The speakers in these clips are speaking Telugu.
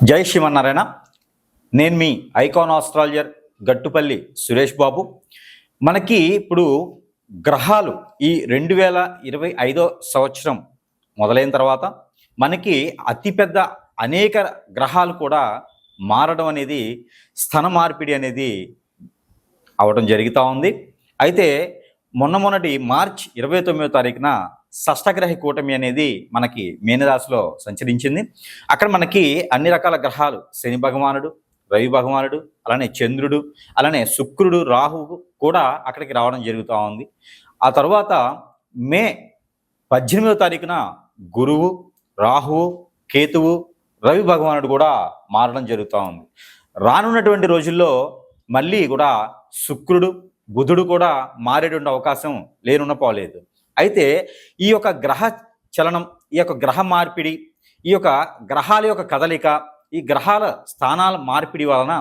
జై శ్రీమన్నారాయణ. నేను మీ ఐకాన్ ఆస్ట్రాలజర్ గట్టుపల్లి సురేష్ బాబు. మనకి ఇప్పుడు గ్రహాలు ఈ 2025 సంవత్సరం మొదలైన తర్వాత మనకి అతిపెద్ద అనేక గ్రహాలు కూడా మారడం అనేది, స్థన మార్పిడి అనేది అవడం జరుగుతూ ఉంది. అయితే మొన్నటి మార్చి 29వ తారీఖున షష్టగ్రహ కూటమి అనేది మనకి మీనరాశిలో సంచరించింది. అక్కడ మనకి అన్ని రకాల గ్రహాలు, శని భగవానుడు, రవి భగవానుడు, అలానే చంద్రుడు, అలానే శుక్రుడు, రాహువు కూడా అక్కడికి రావడం జరుగుతూ ఉంది. ఆ తర్వాత మే 18వ తారీఖున గురువు, రాహువు, కేతువు, రవి భగవానుడు కూడా మారడం జరుగుతూ ఉంది. రానున్నటువంటి రోజుల్లో మళ్ళీ కూడా శుక్రుడు, బుధుడు కూడా మారేటువంటి అవకాశం లేనున్నపోలేదు. అయితే ఈ యొక్క గ్రహ చలనం, ఈ యొక్క గ్రహ మార్పిడి, ఈ యొక్క గ్రహాల యొక్క కదలిక, ఈ గ్రహాల స్థానాల మార్పిడి వలన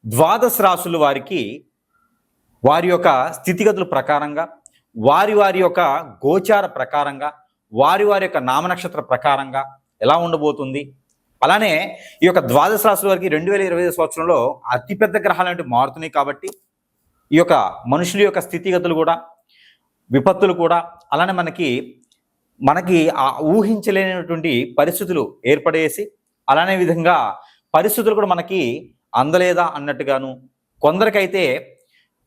ద్వాదశ రాశుల వారికి వారి యొక్క స్థితిగతుల ప్రకారంగా, వారి యొక్క గోచార ప్రకారంగా, వారి యొక్క నామనక్షత్ర ప్రకారంగా ఎలా ఉండబోతుంది. అలానే ఈ యొక్క ద్వాదశ రాశుల వారికి 2025 సంవత్సరంలో అతిపెద్ద గ్రహాలు అంటే మారుతున్నాయి. కాబట్టి ఈ యొక్క మనుషుల యొక్క స్థితిగతులు కూడా, విపత్తులు కూడా, అలానే మనకి ఆ ఊహించలేనటువంటి పరిస్థితులు ఏర్పడేసి, అలానే విధంగా పరిస్థితులు కూడా మనకి అందలేదా అన్నట్టుగాను, కొందరికైతే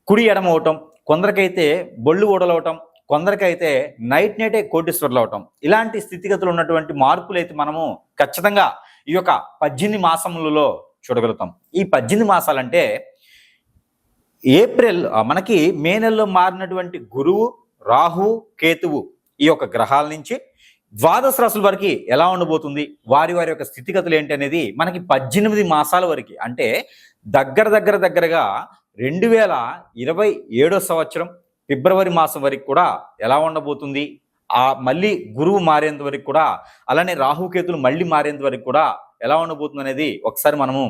కుడి ఎడమవటం, కొందరికైతే బొళ్ళు ఊడలవటం, కొందరికైతే నైటే కోటీశ్వర్లు అవటం, ఇలాంటి స్థితిగతులు ఉన్నటువంటి మార్పులు అయితే మనము ఖచ్చితంగా ఈ యొక్క 18 మాసములలో చూడగలుగుతాం. ఈ 18 మాసాలంటే ఏప్రిల్, మనకి మే నెలలో మారినటువంటి గురువు, రాహు, కేతువు ఈ యొక్క గ్రహాల నుంచి ద్వాదశ రాశుల వరకు ఎలా ఉండబోతుంది, వారి యొక్క స్థితిగతులు ఏంటి అనేది మనకి 18 మాసాల వరకు, అంటే దగ్గరగా 2027 సంవత్సరం ఫిబ్రవరి మాసం వరకు కూడా ఎలా ఉండబోతుంది, మళ్ళీ గురువు మారేంత వరకు కూడా, అలానే రాహుకేతులు మళ్ళీ మారేంత వరకు కూడా ఎలా ఉండబోతుంది అనేది ఒకసారి మనము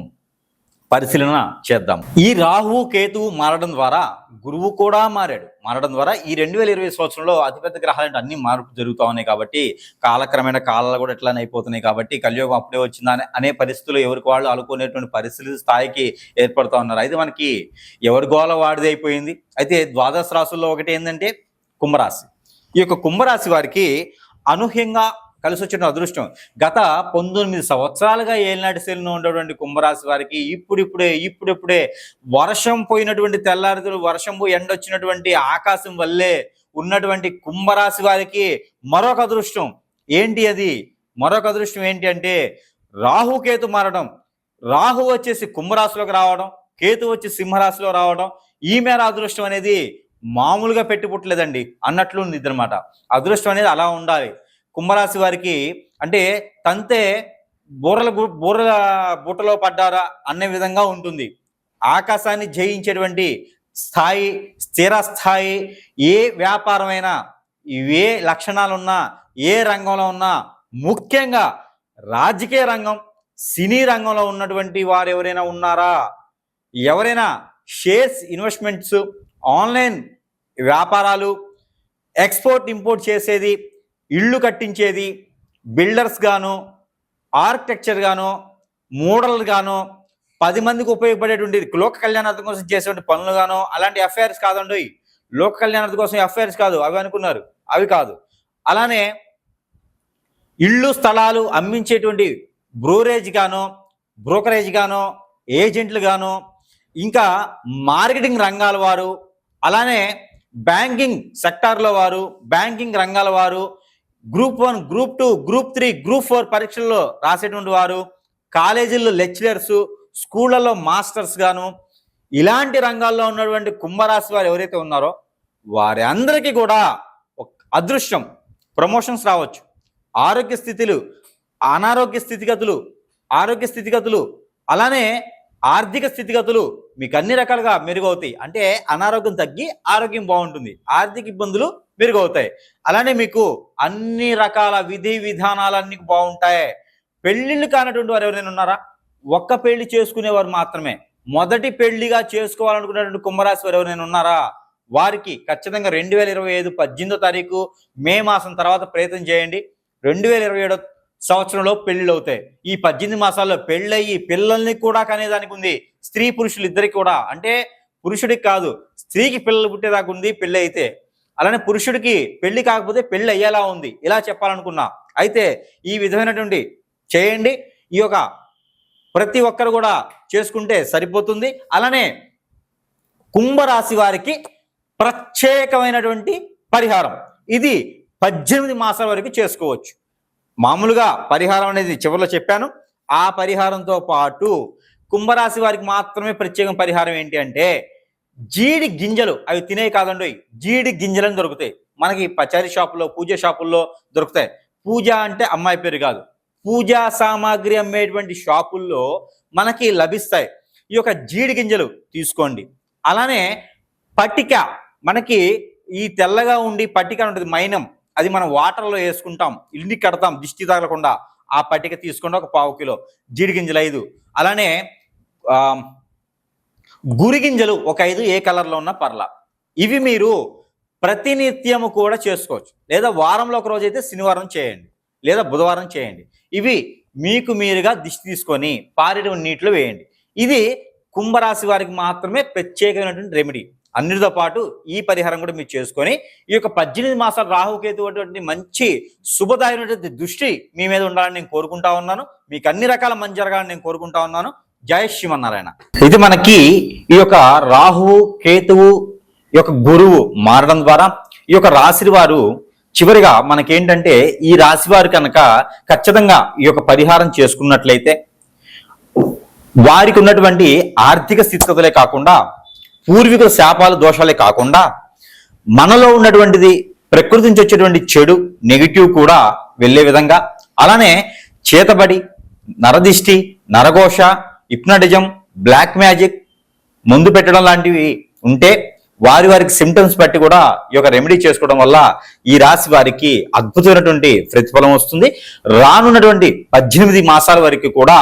పరిశీలన చేద్దాం. ఈ రాహువు కేతువు మారడం ద్వారా గురువు కూడా మారడం ద్వారా ఈ 2020 సంవత్సరంలో అతిపెద్ద గ్రహాలంటే అన్ని మార్పు జరుగుతూ ఉన్నాయి. కాబట్టి కాలక్రమేణా కాలాలు కూడా ఎట్లానే అయిపోతున్నాయి. కాబట్టి కలియుగం అప్పుడే వచ్చిందా అనే పరిస్థితులు ఎవరికి వాళ్ళు అనుకునేటువంటి పరిస్థితుల స్థాయికి ఏర్పడుతూ ఉన్నారు. అయితే మనకి ఎవరి గోల వాడిది అయిపోయింది. అయితే ద్వాదశ రాశుల్లో ఒకటి ఏంటంటే కుంభరాశి. ఈ యొక్క కుంభరాశి వారికి అనూహ్యంగా కలిసి వచ్చిన అదృష్టం. గత 19 సంవత్సరాలుగా ఏలినాటి శనిలో ఉన్నటువంటి కుంభరాశి వారికి ఇప్పుడిప్పుడే వర్షం పోయినటువంటి తెల్లారితులు, వర్షం పోయి ఎండ వచ్చినటువంటి ఆకాశం వల్లే ఉన్నటువంటి కుంభరాశి వారికి మరొక అదృష్టం ఏంటి అది? మరొక అదృష్టం ఏంటి అంటే రాహుకేతు మారడం. రాహు వచ్చేసి కుంభరాశిలోకి రావడం, కేతు వచ్చి సింహరాశిలో రావడం, ఈ మేర అదృష్టం అనేది మామూలుగా పెట్టి పుట్టలేదండి అన్నట్లు ఉంది అన్నమాట. అదృష్టం అనేది అలా ఉండాలి. కుంభరాశి వారికి అంటే తంతే బూరల బుట్టలో పడ్డారా అనే విధంగా ఉంటుంది. ఆకాశాన్ని జయించేటువంటి స్థాయి, స్థిర స్థాయి, ఏ వ్యాపారమైనా, ఏ లక్షణాలున్నా, ఏ రంగంలో ఉన్నా, ముఖ్యంగా రాజకీయ రంగం, సినీ రంగంలో ఉన్నటువంటి వారు ఎవరైనా ఉన్నారా, ఎవరైనా షేర్స్ ఇన్వెస్ట్మెంట్స్, ఆన్లైన్ వ్యాపారాలు, ఎక్స్పోర్ట్ ఇంపోర్ట్ చేసేది, ఇళ్ళు కట్టించేది, బిల్డర్స్ గాను, ఆర్కిటెక్చర్ గాను, మోడల్ గాను, 10 మందికి ఉపయోగపడేటువంటి లోక కళ్యాణార్థం కోసం చేసేటువంటి పనులు గాను, అలాంటి అఫైర్స్ కాదండి. లోక కళ్యాణార్థం కోసం అఫైర్స్ కాదు, అవి అనుకున్నారు, అవి కాదు. అలానే ఇళ్ళు స్థలాలు అమ్మించేటువంటి బ్రోకరేజ్ గాను, ఏజెంట్లు గాను, ఇంకా మార్కెటింగ్ రంగాల వారు, అలానే బ్యాంకింగ్ సెక్టార్లో వారు, బ్యాంకింగ్ రంగాల వారు, గ్రూప్ 1, గ్రూప్ 2, గ్రూప్ 3, గ్రూప్ 4 పరీక్షల్లో రాసేటువంటి వారు, కాలేజీల్లో లెక్చరర్స్, స్కూళ్ళలో మాస్టర్స్ గాను, ఇలాంటి రంగాల్లో ఉన్నటువంటి కుంభరాశి వారు ఎవరైతే ఉన్నారో వారి అందరికీ కూడా అదృష్టం, ప్రమోషన్స్ రావచ్చు. ఆరోగ్య స్థితులు, అనారోగ్య స్థితిగతులు, ఆరోగ్య స్థితిగతులు, అలానే ఆర్థిక స్థితిగతులు మీకు అన్ని రకాలుగా మెరుగవుతాయి. అంటే అనారోగ్యం తగ్గి ఆరోగ్యం బాగుంటుంది, ఆర్థిక ఇబ్బందులు మెరుగవుతాయి. అలానే మీకు అన్ని రకాల విధి విధానాలన్నీ బాగుంటాయి. పెళ్లిళ్ళు కానటువంటి వారు ఎవరైనా ఉన్నారా? ఒక్క పెళ్లి చేసుకునేవారు మాత్రమే, మొదటి పెళ్లిగా చేసుకోవాలనుకునేటువంటి కుంభరాశి వారు ఎవరైనా ఉన్నారా? వారికి ఖచ్చితంగా 2025 18వ తారీఖు మే మాసం తర్వాత ప్రయత్నం చేయండి. 2027 సంవత్సరంలో పెళ్లిళ్ళు అవుతాయి. ఈ 18 మాసాల్లో పెళ్ళయి పిల్లల్ని కూడా కనేదానికి ఉంది. స్త్రీ పురుషులు ఇద్దరికి కూడా, అంటే పురుషుడికి కాదు స్త్రీకి పిల్లలు పుట్టేదాకా ఉంది పెళ్లి అయితే. అలానే పురుషుడికి పెళ్లి కాకపోతే పెళ్లి అయ్యేలా ఉంది. ఇలా చెప్పాలనుకున్నా. అయితే ఈ విధమైనటువంటి చేయండి. ఈ యొక్క ప్రతి ఒక్కరు కూడా చేసుకుంటే సరిపోతుంది. అలానే కుంభరాశి వారికి ప్రత్యేకమైనటువంటి పరిహారం ఇది 18 మాసాల వరకు చేసుకోవచ్చు. మామూలుగా పరిహారం అనేది చివరిలో చెప్పాను. ఆ పరిహారంతో పాటు కుంభరాశి వారికి మాత్రమే ప్రత్యేకం పరిహారం ఏంటి అంటే, జీడి గింజలు, అవి తినే కాదండి, జీడి గింజలను దొరుకుతాయి మనకి పచారీ షాపుల్లో, పూజ షాపుల్లో దొరుకుతాయి. పూజ అంటే అమ్మాయి పేరు కాదు, పూజా సామాగ్రి అమ్మేటువంటి షాపుల్లో మనకి లభిస్తాయి. ఈ యొక్క జీడి గింజలు తీసుకోండి. అలానే పట్టిక, మనకి ఈ తెల్లగా ఉండి పట్టిక ఉంటుంది మైనం, అది మనం వాటర్లో వేసుకుంటాం, ఇంటికి కడతాం దిష్టి తగలకుండా. ఆ పట్టిక తీసుకోండి, ఒక 1/4 కిలో. జీడి గింజలు 5. అలానే గురి గింజలు ఒక 5, ఏ కలర్లో ఉన్న పర్లా. ఇవి మీరు ప్రతినిత్యము కూడా చేసుకోవచ్చు. లేదా వారంలో ఒక రోజు అయితే శనివారం చేయండి, లేదా బుధవారం చేయండి. ఇవి మీకు మీరుగా దిష్టి తీసుకొని పారేటువంటి నీటిలో వేయండి. ఇది కుంభరాశి వారికి మాత్రమే ప్రత్యేకమైనటువంటి రెమెడీ. అన్నిటితో పాటు ఈ పరిహారం కూడా మీరు చేసుకొని ఈ యొక్క 18 మాసాలు రాహుకేతు అటువంటి మంచి శుభదాయమైనటువంటి దృష్టి మీ మీద ఉండాలని నేను కోరుకుంటా ఉన్నాను. మీకు అన్ని రకాల మంచి జరగాలని నేను కోరుకుంటా ఉన్నాను. జై శ్రీమన్నారాయణ. ఇది మనకి ఈ యొక్క రాహువు కేతువు ఈ యొక్క గురువు మారడం ద్వారా ఈ యొక్క రాశి వారు చివరిగా మనకేంటంటే, ఈ రాశి వారు కనుక ఖచ్చితంగా ఈ యొక్క పరిహారం చేసుకున్నట్లయితే వారికి ఉన్నటువంటి ఆర్థిక స్థితిగతులే కాకుండా, పూర్వీకుల శాపాలు దోషాలే కాకుండా, మనలో ఉన్నటువంటిది ప్రకృతి నుంచి వచ్చేటువంటి చెడు నెగిటివ్ కూడా వెళ్ళే విధంగా, అలానే చేతబడి, నరదిష్టి, నరఘోష, హిప్నటిజం, బ్లాక్ మ్యాజిక్, మందు పెట్టడం లాంటివి ఉంటే వారికి సిమ్టమ్స్ బట్టి కూడా ఈ యొక్క రెమెడీ చేసుకోవడం వల్ల ఈ రాశి వారికి అద్భుతమైనటువంటి ప్రతిఫలం వస్తుంది. రానున్నటువంటి 18 మాసాల వరకు కూడా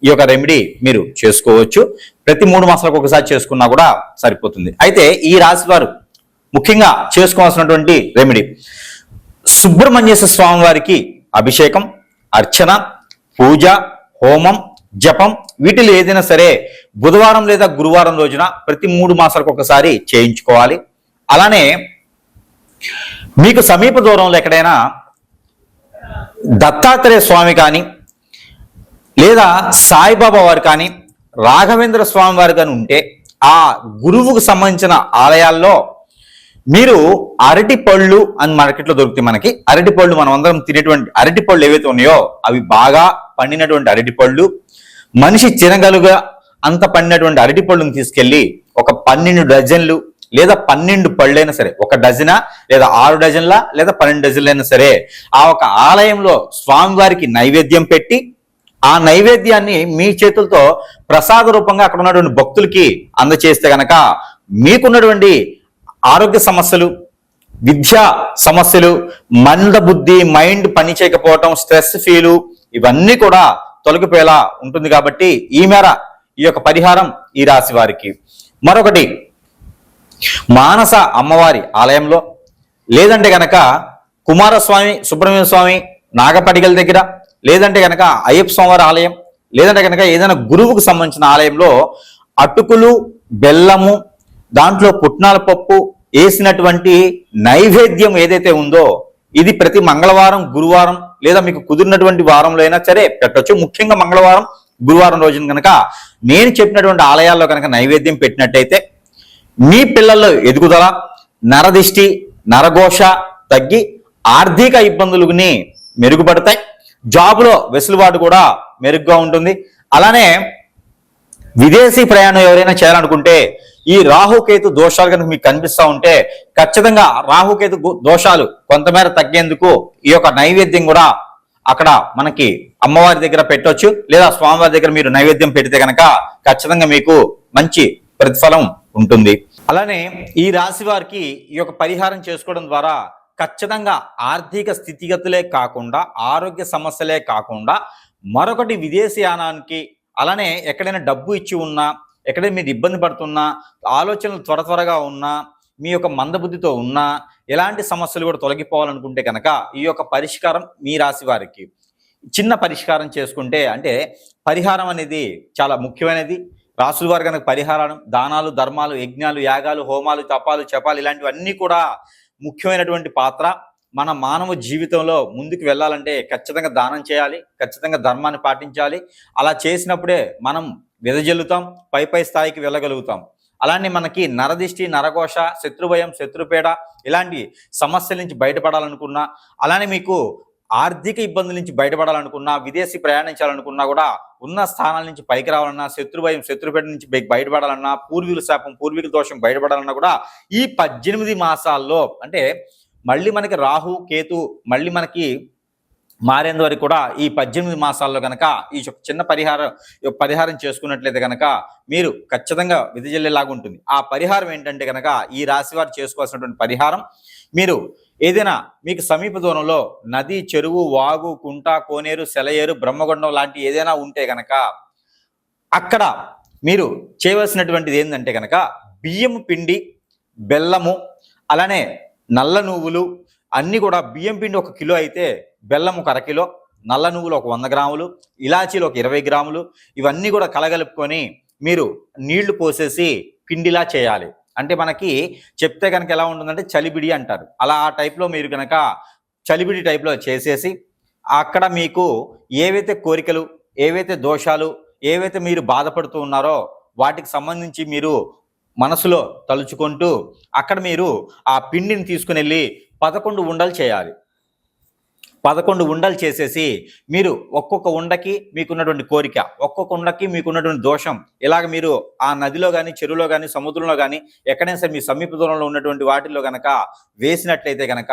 ఈ యొక్క రెమెడీ మీరు చేసుకోవచ్చు. ప్రతి 3 మాసాలకు ఒకసారి చేసుకున్నా కూడా సరిపోతుంది. అయితే ఈ రాశి వారు ముఖ్యంగా చేసుకోవాల్సినటువంటి రెమెడీ, సుబ్రహ్మణ్యేశ్వర స్వామి వారికి అభిషేకం, అర్చన, పూజ, హోమం, జపం, వీటిలో ఏదైనా సరే బుధవారం లేదా గురువారం రోజున ప్రతి 3 మాసాలకు ఒకసారి చేయించుకోవాలి. అలానే మీకు సమీప దూరంలో ఎక్కడైనా దత్తాత్రేయ స్వామి కానీ, లేదా సాయిబాబా వారు కానీ, రాఘవేంద్ర స్వామి వారు కానీ ఉంటే ఆ గురువుకు సంబంధించిన ఆలయాల్లో మీరు అరటి పళ్ళు అని మార్కెట్లో దొరుకుతాయి. మనకి అరటి పళ్ళు, మనం అందరం తినేటువంటి అరటి పళ్ళు ఏవైతే ఉన్నాయో అవి బాగా పండినటువంటి అరటి పళ్ళు, మనిషి తినగలుగా అంత పండినటువంటి అరటి పళ్ళుని తీసుకెళ్లి ఒక 12 డజన్లు లేదా 12 పళ్ళైనా సరే, 1 డజనా లేదా 6 డజన్ల లేదా 12 డజన్లైనా సరే, ఆ ఒక ఆలయంలో స్వామివారికి నైవేద్యం పెట్టి ఆ నైవేద్యాన్ని మీ చేతులతో ప్రసాద రూపంగా అక్కడ ఉన్నటువంటి భక్తులకి అందచేస్తే గనక మీకున్నటువంటి ఆరోగ్య సమస్యలు, విద్యా సమస్యలు, మందబుద్ధి, మైండ్ పని చేయకపోవటం, స్ట్రెస్ ఫీలు, ఇవన్నీ కూడా తొలగిపోయేలా ఉంటుంది. కాబట్టి ఈ మేర ఈ యొక్క పరిహారం ఈ రాశి వారికి. మరొకటి, మానస అమ్మవారి ఆలయంలో, లేదంటే గనక కుమారస్వామి, సుబ్రహ్మణ్య స్వామి నాగపడిగల దగ్గర, లేదంటే గనక అయ్యప్ప స్వామివారి ఆలయం, లేదంటే గనక ఏదైనా గురువుకు సంబంధించిన ఆలయంలో అటుకులు, బెల్లము, దాంట్లో పుట్నాల పప్పు వేసినటువంటి నైవేద్యం ఏదైతే ఉందో ఇది ప్రతి మంగళవారం, గురువారం లేదా మీకు కుదిరినటువంటి వారంలో అయినా సరే పెట్టొచ్చు. ముఖ్యంగా మంగళవారం, గురువారం రోజున కనుక నేను చెప్పినటువంటి ఆలయాల్లో కనుక నైవేద్యం పెట్టినట్టయితే మీ పిల్లల్లో ఎదుగుదల, నరదిష్టి, నరఘోష తగ్గి ఆర్థిక ఇబ్బందులని మెరుగుపడతాయి. జాబులో వెసులుబాటు కూడా మెరుగ్గా ఉంటుంది. అలానే విదేశీ ప్రయాణం ఎవరైనా చేయాలనుకుంటే ఈ రాహుకేతు దోషాలు కనుక మీకు కనిపిస్తూ ఉంటే ఖచ్చితంగా రాహుకేతు దోషాలు కొంతమేర తగ్గేందుకు ఈ యొక్క నైవేద్యం కూడా అక్కడ మనకి అమ్మవారి దగ్గర పెట్టొచ్చు, లేదా స్వామివారి దగ్గర మీరు నైవేద్యం పెడితే కనుక ఖచ్చితంగా మీకు మంచి ప్రతిఫలం ఉంటుంది. అలానే ఈ రాశి వారికి ఈ యొక్క పరిహారం చేసుకోవడం ద్వారా ఖచ్చితంగా ఆర్థిక స్థితిగతులే కాకుండా, ఆరోగ్య సమస్యలే కాకుండా, మరొకటి విదేశీయానానికి, అలానే ఎక్కడైనా డబ్బు ఇచ్చి ఉన్నా, ఎక్కడైనా మీరు ఇబ్బంది పడుతున్నా, ఆలోచనలు త్వరగా ఉన్నా, మీ యొక్క మందబుద్ధితో ఉన్నా, ఎలాంటి సమస్యలు కూడా తొలగిపోవాలనుకుంటే కనుక ఈ యొక్క పరిష్కారం మీ రాశి వారికి. చిన్న పరిష్కారం చేసుకుంటే, అంటే పరిహారం అనేది చాలా ముఖ్యమైనది. రాసుల వారు కనుక పరిహారం, దానాలు, ధర్మాలు, యజ్ఞాలు, యాగాలు, హోమాలు, తపాలు, జపాలు ఇలాంటివన్నీ కూడా ముఖ్యమైనటువంటి పాత్ర. మన మానవ జీవితంలో ముందుకు వెళ్ళాలంటే ఖచ్చితంగా దానం చేయాలి, ఖచ్చితంగా ధర్మాన్ని పాటించాలి. అలా చేసినప్పుడే మనం వెదజల్లుతాం, పై స్థాయికి వెళ్ళగలుగుతాం. అలానే మనకి నరదిష్టి, నరఘోష, శత్రుభయం, శత్రుపేడ ఇలాంటి సమస్యల నుంచి బయటపడాలనుకున్నా, అలానే మీకు ఆర్థిక ఇబ్బందుల నుంచి బయటపడాలనుకున్నా, విదేశీ ప్రయాణించాలనుకున్నా కూడా, ఉన్న స్థానాల నుంచి పైకి రావాలన్నా, శత్రుభయం, శత్రుపేట నుంచి బయటపడాలన్నా, పూర్వీకుల శాపం, పూర్వీకుల దోషం బయటపడాలన్నా కూడా ఈ 18 మాసాల్లో, అంటే మళ్ళీ మనకి రాహు కేతు మళ్ళీ మనకి మారేంత వరకు కూడా ఈ 18 మాసాల్లో కనుక ఈ చిన్న పరిహారం చేసుకున్నట్లయితే కనుక మీరు ఖచ్చితంగా విధిజల్లేలాగా ఉంటుంది. ఆ పరిహారం ఏంటంటే కనుక, ఈ రాశి వారు చేసుకోవాల్సినటువంటి పరిహారం, మీరు ఏదైనా మీకు సమీప దూరంలో నది, చెరువు, వాగు, కుంట, కోనేరు, సెలయేరు, బ్రహ్మగుండం లాంటి ఏదైనా ఉంటే కనుక అక్కడ మీరు చేయవలసినటువంటిది ఏంటంటే కనుక బియ్యం పిండి, బెల్లము, అలానే నల్ల నువ్వులు అన్నీ కూడా, బియ్యం పిండి 1 కిలో అయితే బెల్లం 1 అరకిలో, నల్ల నువ్వులు 100 గ్రాములు, ఇలాచీలు 20 గ్రాములు, ఇవన్నీ కూడా కలగలుపుకొని మీరు నీళ్లు పోసేసి పిండిలా చేయాలి. అంటే మనకి చెప్తే కనుక ఎలా ఉంటుందంటే చలిబిడి అంటారు. అలా ఆ టైప్లో మీరు కనుక చలిబిడి టైప్లో చేసేసి, అక్కడ మీకు ఏవైతే కోరికలు, ఏవైతే దోషాలు, ఏవైతే మీరు బాధపడుతూ ఉన్నారో వాటికి సంబంధించి మీరు మనసులో తలుచుకుంటూ అక్కడ మీరు ఆ పిండిని తీసుకుని వెళ్ళి 11 ఉండలు చేయాలి. 11 ఉండలు చేసేసి మీరు ఒక్కొక్క ఉండకి మీకున్నటువంటి కోరిక, ఒక్కొక్క ఉండకి మీకున్నటువంటి దోషం, ఇలాగ మీరు ఆ నదిలో కానీ, చెరువులో కానీ, సముద్రంలో కానీ ఎక్కడైనా సరే మీ సమీప దూరంలో ఉన్నటువంటి వాటిల్లో కనుక వేసినట్లయితే కనుక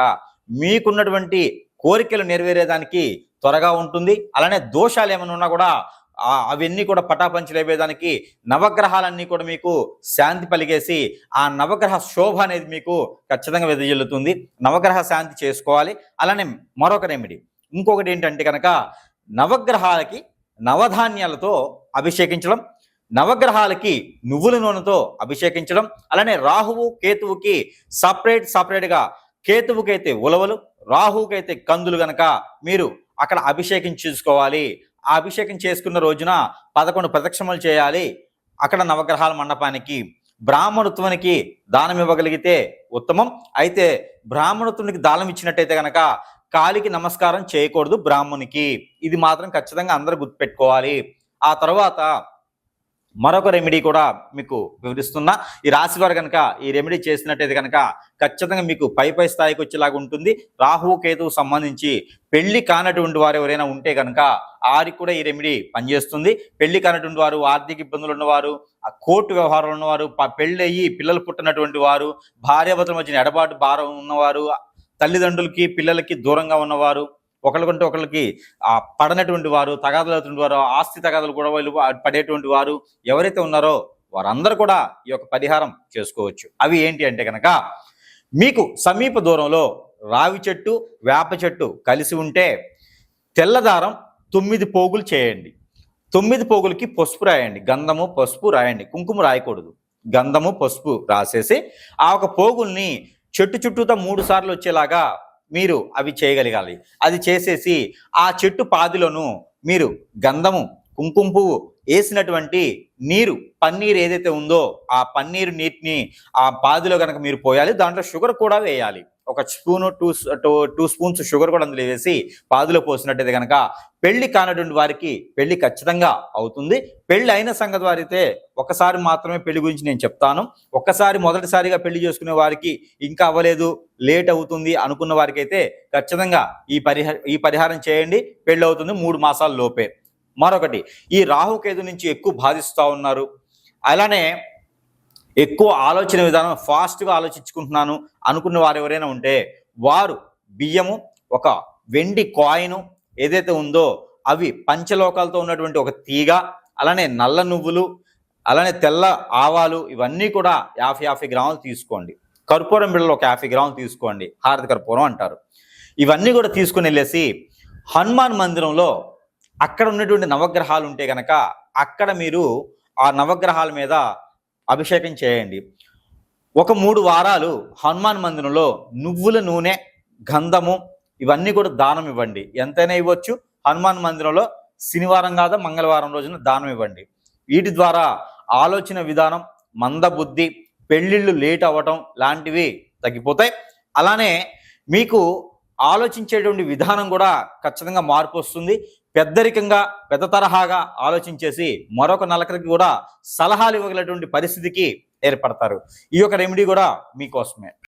మీకున్నటువంటి కోరికలు నెరవేరేదానికి త్వరగా ఉంటుంది. అలానే దోషాలు ఏమైనా ఉన్నా కూడా అవన్నీ కూడా పటాపంచలైపోయేదానికి నవగ్రహాలన్నీ కూడా మీకు శాంతి పలిగేసి ఆ నవగ్రహ శోభ అనేది మీకు ఖచ్చితంగా వెదజల్లుతుంది. నవగ్రహ శాంతి చేసుకోవాలి. అలానే మరొక రెమెడీ ఇంకొకటి ఏంటంటే కనుక నవగ్రహాలకి నవధాన్యాలతో అభిషేకించడం, నవగ్రహాలకి నువ్వుల నూనెతో అభిషేకించడం, అలానే రాహువు కేతువుకి సపరేట్గా, కేతువుకైతే ఉలవలు, రాహువుకైతే కందులు గనక మీరు అక్కడ అభిషేకం చేసుకోవాలి. ఆ అభిషేకం చేసుకున్న రోజున 11 ప్రదక్షిణలు చేయాలి అక్కడ నవగ్రహాల మండపానికి. బ్రాహ్మణత్వానికి దానం ఇవ్వగలిగితే ఉత్తమం. అయితే బ్రాహ్మణత్వానికి దానం ఇచ్చినట్టయితే కనుక కాలికి నమస్కారం చేయకూడదు బ్రాహ్మణునికి. ఇది మాత్రం ఖచ్చితంగా అందరూ గుర్తుపెట్టుకోవాలి. ఆ తర్వాత మరొక రెమెడీ కూడా మీకు వివరిస్తున్నా. ఈ రాశి వారు కనుక ఈ రెమెడీ చేసినట్టయితే కనుక ఖచ్చితంగా మీకు పై స్థాయికి వచ్చేలాగా ఉంటుంది. రాహు కేతువు సంబంధించి పెళ్లి కానటువంటి వారు ఎవరైనా ఉంటే కనుక వారికి కూడా ఈ రెమెడీ పనిచేస్తుంది. పెళ్లి కానటువంటి వారు, ఆర్థిక ఇబ్బందులు ఉన్నవారు, కోర్టు వ్యవహారాలు ఉన్నవారు, పెళ్లి అయ్యి పిల్లలు పుట్టినటువంటి వారు, భార్యాభర్తల మధ్యన ఎడబాటు భారం ఉన్నవారు, తల్లిదండ్రులకి పిల్లలకి దూరంగా ఉన్నవారు, ఒకరికంటే ఒకరికి పడనటువంటి వారు, తగాదలవుతున్న వారు, ఆస్తి తగాదలు కూడా వాళ్ళు పడేటువంటి వారు ఎవరైతే ఉన్నారో వారందరూ కూడా ఈ యొక్క పరిహారం చేసుకోవచ్చు. అవి ఏంటి అంటే కనుక మీకు సమీప దూరంలో రావి చెట్టు, వేప చెట్టు కలిసి ఉంటే తెల్లదారం 9 పోగులు చేయండి. 9 పోగులకి పసుపు రాయండి. గంధము, పసుపు రాయండి. కుంకుమ రాయకూడదు. గంధము, పసుపు రాసేసి ఆ ఒక పోగుల్ని చెట్టు చుట్టూతో 3 సార్లు వచ్చేలాగా మీరు అవి చేయగలగాలి. అది చేసేసి ఆ చెట్టు పాదిలోను మీరు గంధము, కుంకుమ పువ్వు వేసినటువంటి నీరు, పన్నీరు ఏదైతే ఉందో ఆ పన్నీరు నీటిని ఆ పాదిలో కనుక మీరు పోయాలి. దాంట్లో షుగర్ కూడా వేయాలి. 1 స్పూను 2 స్పూన్స్ షుగర్ కూడా అందులో వేసి పాదిలో పోసినట్టయితే కనుక పెళ్లి కానటువంటి వారికి పెళ్లి ఖచ్చితంగా అవుతుంది. పెళ్లి అయిన సంగతి వారైతే ఒకసారి మాత్రమే పెళ్లి గురించి నేను చెప్తాను. ఒక్కసారి మొదటిసారిగా పెళ్లి చేసుకునే వారికి ఇంకా అవ్వలేదు, లేట్ అవుతుంది అనుకున్న వారికి అయితే ఖచ్చితంగా ఈ పరిహారం చేయండి. పెళ్లి అవుతుంది 3 మాసాల లోపే. మరొకటి, ఈ రాహుకేతు నుంచి ఎక్కువ బాధిస్తూ ఉన్నారు, అలానే ఎక్కువ ఆలోచన విధానం ఫాస్ట్గా ఆలోచించుకుంటున్నాను అనుకున్న వారు ఎవరైనా ఉంటే వారు బియ్యము, ఒక వెండి కాయిను ఏదైతే ఉందో అవి పంచలోకాలతో ఉన్నటువంటి ఒక తీగ, అలానే నల్ల నువ్వులు, అలానే తెల్ల ఆవాలు ఇవన్నీ కూడా 50 గ్రాములు తీసుకోండి. కర్పూరం బిళ్ళలు ఒక 50 గ్రాములు తీసుకోండి. హారతి కర్పూరం అంటారు. ఇవన్నీ కూడా తీసుకుని వెళ్ళేసి హనుమాన్ మందిరంలో అక్కడ ఉన్నటువంటి నవగ్రహాలు ఉంటే కనుక అక్కడ మీరు ఆ నవగ్రహాల మీద అభిషేకం చేయండి. ఒక 3 వారాలు హనుమాన్ మందిరంలో నువ్వుల నూనె, గంధము ఇవన్నీ కూడా దానం ఇవ్వండి. ఎంతైనా ఇవ్వచ్చు. హనుమాన్ మందిరంలో శనివారం కాదా మంగళవారం రోజున దానం ఇవ్వండి. వీటి ద్వారా ఆలోచన విధానం, మందబుద్ధి, పెళ్ళిళ్ళు లేట్ అవ్వటం లాంటివి తగ్గిపోతాయి. అలానే మీకు ఆలోచించేటువంటి విధానం కూడా ఖచ్చితంగా మార్పు వస్తుంది. పెద్దరికంగా పెద్ద తరహాగా ఆలోచించేసి మరొక నలుగురికి కూడా సలహాలు ఇవ్వగలటువంటి పరిస్థితికి ఏర్పడతారు. ఈ యొక్క రెమెడీ కూడా మీకోసమే.